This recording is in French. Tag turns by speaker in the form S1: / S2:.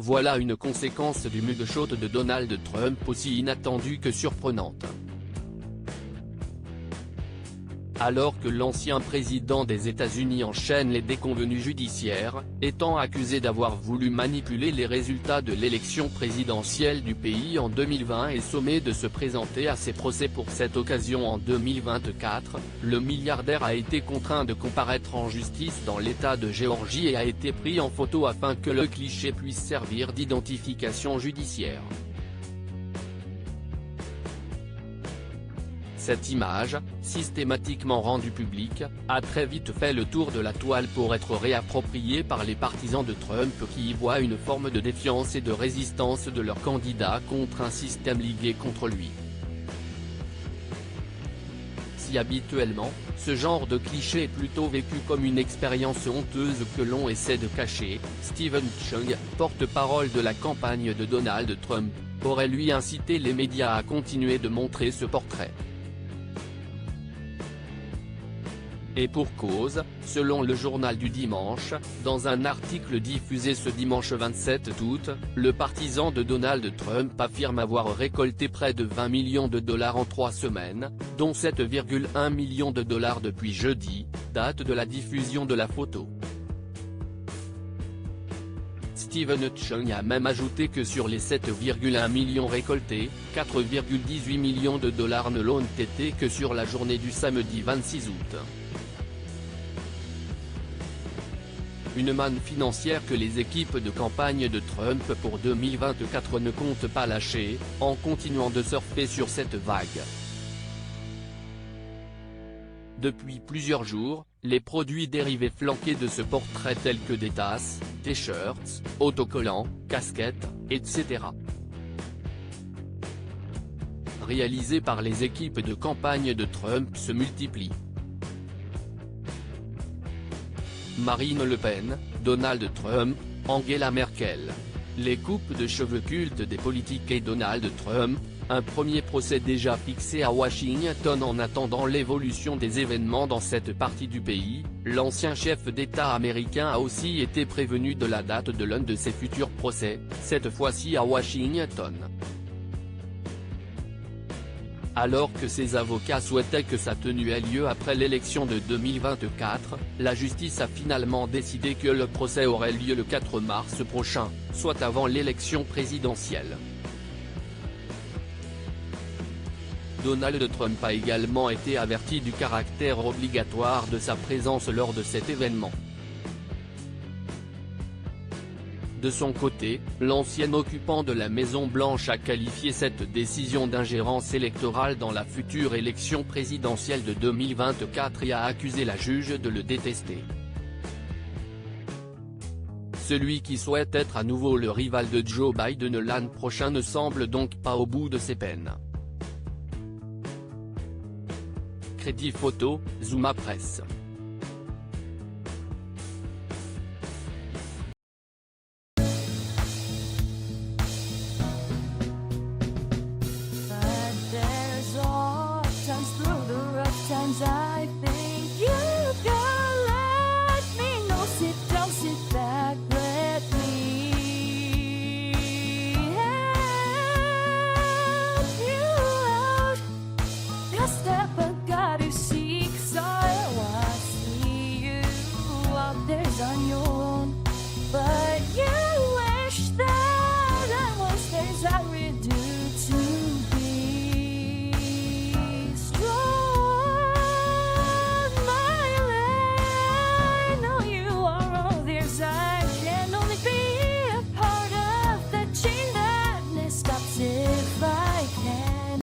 S1: Voilà une conséquence du mugshot de Donald Trump aussi inattendue que surprenante. Alors que l'ancien président des États-Unis enchaîne les déconvenues judiciaires, étant accusé d'avoir voulu manipuler les résultats de l'élection présidentielle du pays en 2020 et sommé de se présenter à ses procès pour cette occasion en 2024, le milliardaire a été contraint de comparaître en justice dans l'État de Géorgie et a été pris en photo afin que le cliché puisse servir d'identification judiciaire. Cette image, systématiquement rendue publique, a très vite fait le tour de la toile pour être réappropriée par les partisans de Trump qui y voient une forme de défiance et de résistance de leur candidat contre un système ligué contre lui. Si habituellement, ce genre de cliché est plutôt vécu comme une expérience honteuse que l'on essaie de cacher, Stephen Chung, porte-parole de la campagne de Donald Trump, aurait lui incité les médias à continuer de montrer ce portrait. Et pour cause, selon le journal du dimanche, dans un article diffusé ce dimanche 27 août, le partisan de Donald Trump affirme avoir récolté près de 20 millions de dollars en 3 semaines, dont 7,1 millions de dollars depuis jeudi, date de la diffusion de la photo. Stephen Chung a même ajouté que sur les 7,1 millions récoltés, 4,18 millions de dollars ne l'ont été que sur la journée du samedi 26 août. Une manne financière que les équipes de campagne de Trump pour 2024 ne comptent pas lâcher, en continuant de surfer sur cette vague. Depuis plusieurs jours, les produits dérivés flanqués de ce portrait tels que des tasses, t-shirts, autocollants, casquettes, etc. réalisés par les équipes de campagne de Trump se multiplient. Marine Le Pen, Donald Trump, Angela Merkel. Les coupes de cheveux cultes des politiques et Donald Trump, un premier procès déjà fixé à Washington en attendant l'évolution des événements dans cette partie du pays, l'ancien chef d'État américain a aussi été prévenu de la date de l'un de ses futurs procès, cette fois-ci à Washington. Alors que ses avocats souhaitaient que sa tenue ait lieu après l'élection de 2024, la justice a finalement décidé que le procès aurait lieu le 4 mars prochain, soit avant l'élection présidentielle. Donald Trump a également été averti du caractère obligatoire de sa présence lors de cet événement. De son côté, l'ancien occupant de la Maison-Blanche a qualifié cette décision d'ingérence électorale dans la future élection présidentielle de 2024 et a accusé la juge de le détester. Celui qui souhaite être à nouveau le rival de Joe Biden l'an prochain ne semble donc pas au bout de ses peines. Crédit photo, Zuma Presse.
S2: I think you can let me know. Sit down, sit back, let me help you out. That step I got you.